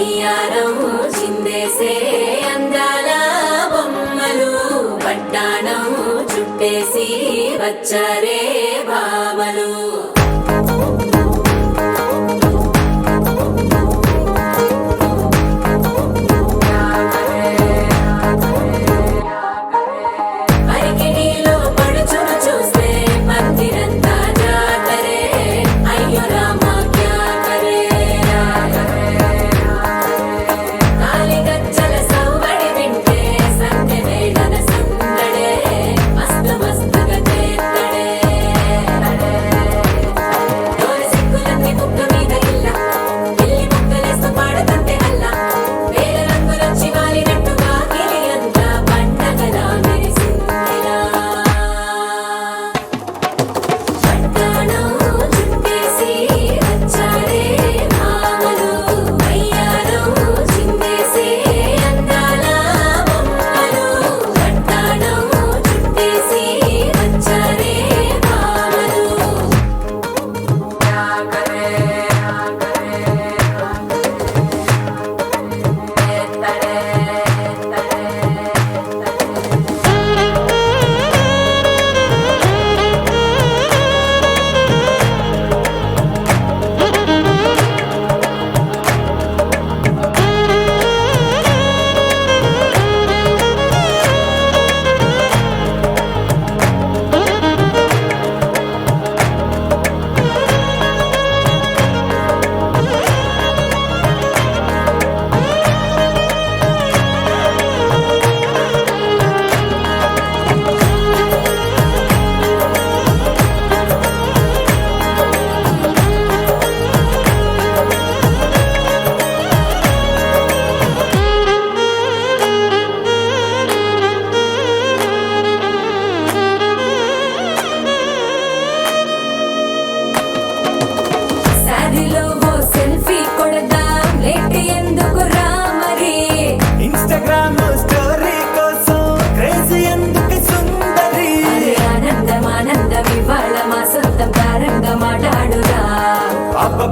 వయ్యారం చిందేసే అందాల బొమ్మలు పట్టాణం చుట్టేసి వచ్చారే భామలు.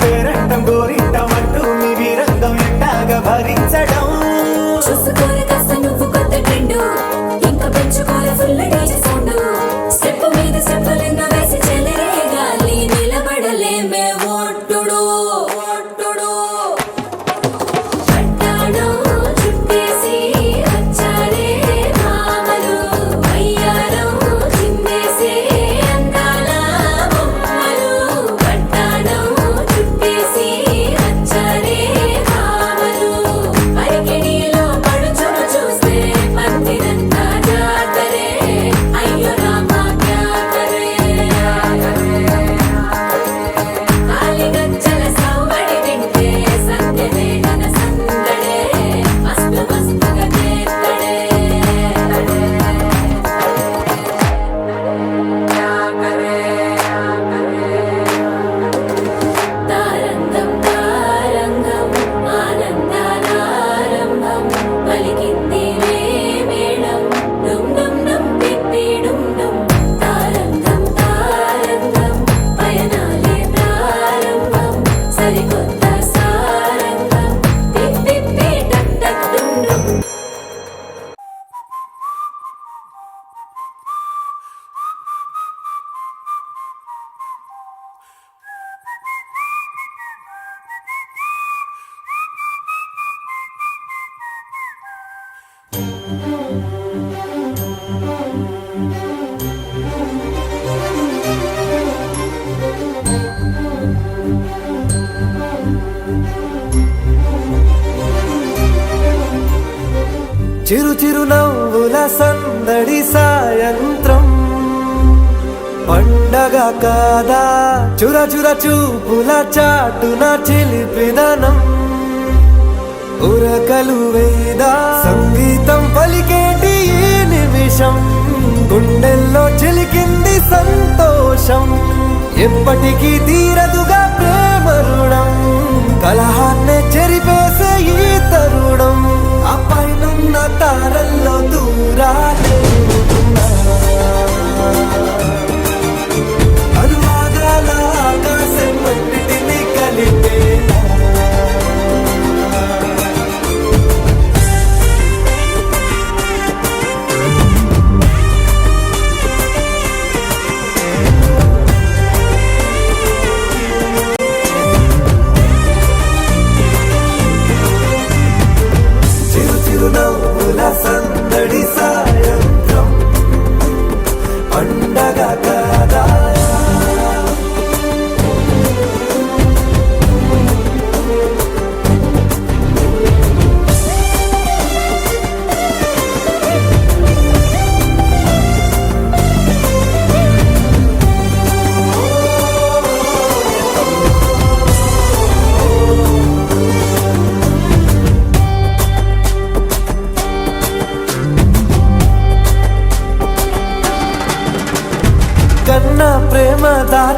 పేరంటం గోరింటమంటూ మీ వీరంగం ఎట్టాగా భరించడం చూసుకోరు కాస్త నువ్వు కొత్త ట్రెండ్ ఇంకా పెంచుకోరు ఫుల్ డీజే సౌండ్ స్టెప్ మీద స్టెప్పులెన్నో వేసి చెలరే గాలి నిలబడలేమే ఒట్టుడు ఒట్టుడు పట్టాణం చుట్టేసి వచ్చారే భామలు వయ్యారం చిందేసే అందాల బొమ్మలు పట్టాణం చుట్టేసి వచ్చారే భామలు పరికిణీలో పడుచును చూస్తే పందిరంతా జాతరే అయ్యో రామా క్యా కరే కాలిగజ్జల సవ్వడి వింటే సంధ్యవేళన సందడే మస్తు మస్తుగా చేత్తడే తారంగం తారంగం ఆనందానారంభం పలికింది మేళం డుమ్ డుమ్ డుమ్ పిప్పి డుమ్ డుమ్ తారంగం తారంగం పయనాలే ప్రారంభం సరికొత్త సారంగం పిప్పి టక్ టక్ డుమ్ డుమ్. చిరు చిరు నవ్వుల సందడి సాయంత్రం పండగ కాదా చుర చుర చూపుల చాటున చిలిపిదనం ఉరకలు వేదా సంగీతం పలికేటి ఈ నిమిషం గుండెల్లో చిలికింది సంతోషం ఎప్పటికీ తీరదుగా ప్రేమ రుణం కలహాన్నే చెరిపేసే ఈ తరుణం ఆ పైనున్న తారల్లో దూరాలే అనువాదాల ఆకాశం అన్నిటినీ కలిపేలా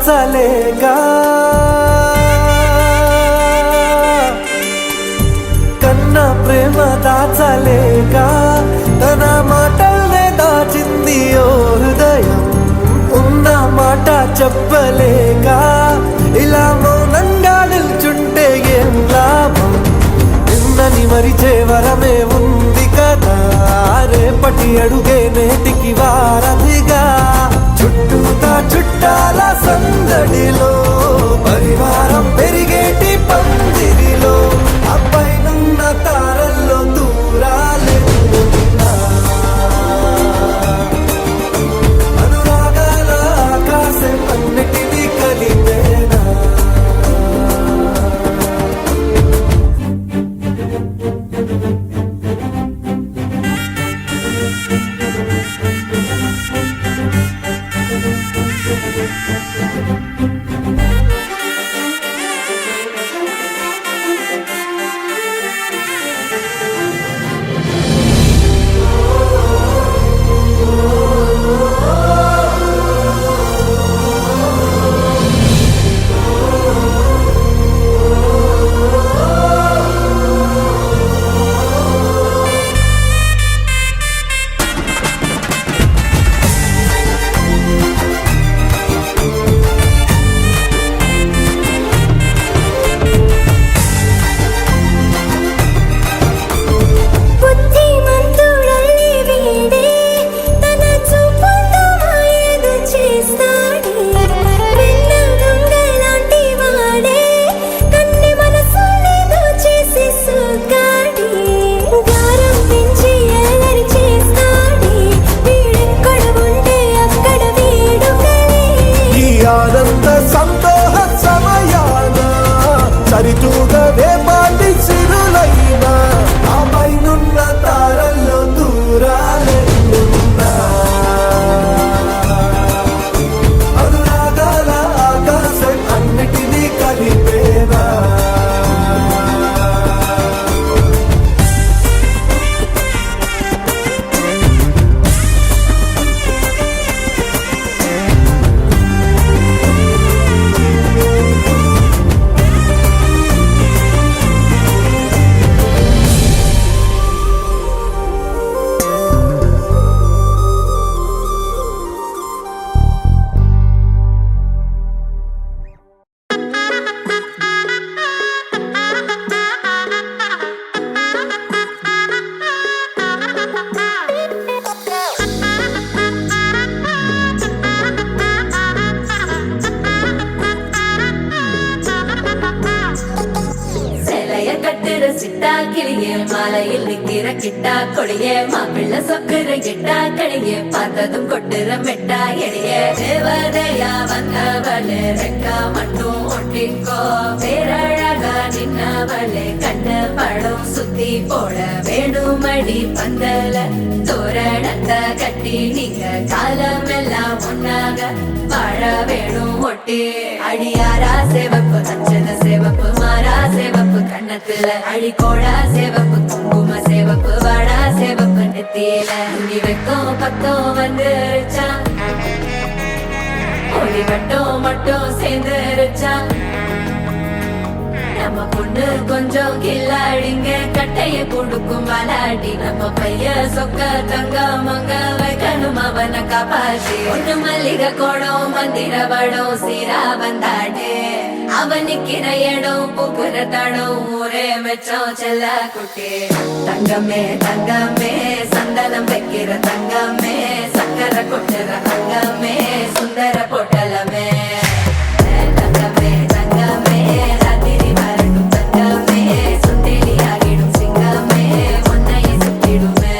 దాచలేక కన్నా ప్రేమ దాచలేక తన మాటల్నే దాచింది ఓ హృదయం ఉన్న మాట చెప్పలేక ఇలా మౌనంగా నిల్చుంటే ఏం లాభం నిన్నని మరిచే వరమే ఉంది కదా రేపటి అడుగే నేటికి వారధిగా చుట్టూతా చుట్టాల సందడిలో పరివారం పెరిగేటి పందిరిలో అబ్బాయినున్న తారల్లో దూరాలెన్నున్నా అనురాగాల ఆకాశం అన్నిటినీ కలిపేనా బుద్ధిమంతుడల్లి వీడే తన చూపుతో మాయలు చేస్తాడే వెన్న దొంగలాంటి వాడే కన్ని మనసులేదో చేసి సుగాడే గారం పెంచి అల్లరి చేస్తాడే వీడెక్కడ ఉంటే అక్కడ వేడుకలే ఈ ఆనంద సంతోష సమయాన సరిచూడవే పాటి సిరులైనా ఆ పైనున్న తారల్లో దూరాలెన్నున్నా అనురాగాల ఆకాశం అన్నిటినీ కలిపేనా சேலைய கட்டுற சிட்டா கிளியே மாலையில் நிக்கிற கிட்டா கொடியே மாப்பிள்ள சொக்குற கிட்டா கடியே பார்த்ததும் கொட்டுற மெட்டா எடியே தேவதையா வந்தவளே ரெக்கா மட்டும் ஒட்டிக்கோ பேரழகா நின்னவளே கண்ணு படம் சுத்தி போட வேணுமடி பந்தல தோரணத்தை கட்டி நீங்க காலமெல்லாம் ஒன்னாக வாழ வேணும் ஒட்டி அடியாரா சேவப்பு அச்சத சேவப்பு மாறா சேவப்பு கண்ணத்துல அடிக்கோடா சேவப்பு குங்கும சேவப்பு வாடா சேவப்பு நெத்தியில துணி வைக்கும் பக்கம் வந்துருச்சா ஒளி மட்டும் சேர்ந்துருச்சா நம்ம பொண்ணு கொஞ்சம் கில்லாடிங்க கட்டைய கொடுக்கும் வாலாடி நம்ம பைய சொக்க தங்க மங்க வைக்கணும் அவனை காப்பாத்தி ஒண்ணு மல்லிகை கோடம் மந்திர வடம் சீரா வந்தாடே அவன் நிக்கிற இடம் பூக்குற தடம் ஊரே மெச்சம் செல்ல குட்டி தங்கமே தங்கமே சந்தனம் வைக்கிற தங்கமே சக்கரை கொட்டுற தங்கமே சுந்தர பொட்டலமே தங்கமே தங்கமே ராத்திரி வரட்டும் தங்கமே சுண்டெலி ஆகிடும் சிங்கமே ஒன்னை சுத்திடுமே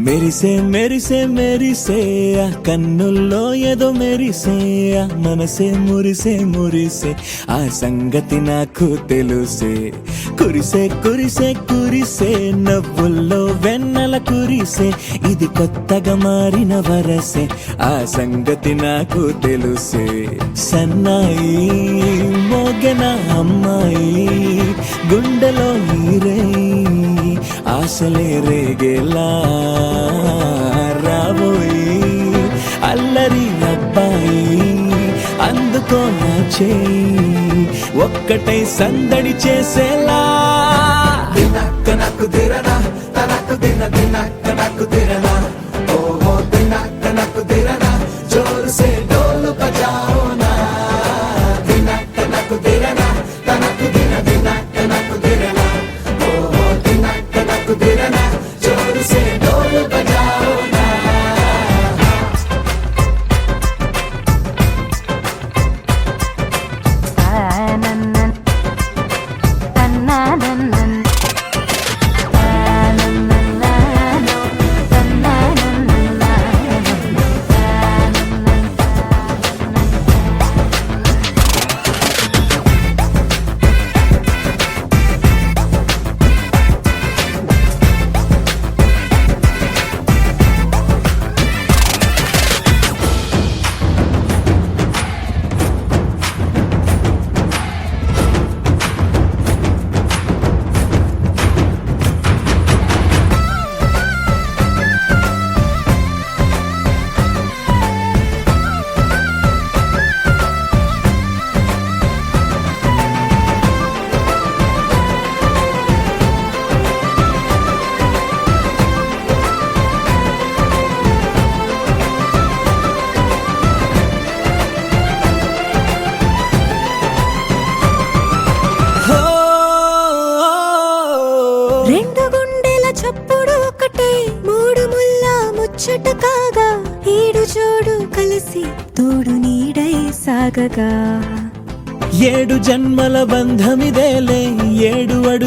మెరిసే మెరిసే మెరిసే ఆ కన్నుల్లో ఏదో మెరిసే ఆ మనసే మురిసే మురిసే ఆ సంగతి నాకు తెలుసే కురిసే కురిసే కురిసే నవ్వుల్లో వెన్నెల కురిసే ఇది కొత్తగా మారిన వరసే ఆ సంగతి నాకు తెలుసే సన్నాయి మోగెన అమ్మాయి గుండెలో నీరే ఆశలే రేగేలా రాబోయి అల్లరి అబ్బాయి అందుకో నా చేయి ఒక్కటై సందడి చేసేలా దినక్క నాకు దిరనా తనకు దిన దినక్క నాకు దిరనా ఓహో దినక్క నాకు దిరనా జోరు సే డోలు బజాओ నా దినక్క నాకు దిరనా తనకు దిన దినక్క నాకు దిరనా ఓహో దినక్క నాకు దిరనా జోరు సే డోలు బజాओ నా రెండు గుండెల చప్పుడు ఒకటే మూడు ముల్ల ముచ్చట కాగా ఏడు జోడు కలిసి తోడు నీడై సాగగా ఏడు జన్మల బంధమిదేలే ఏడు అడు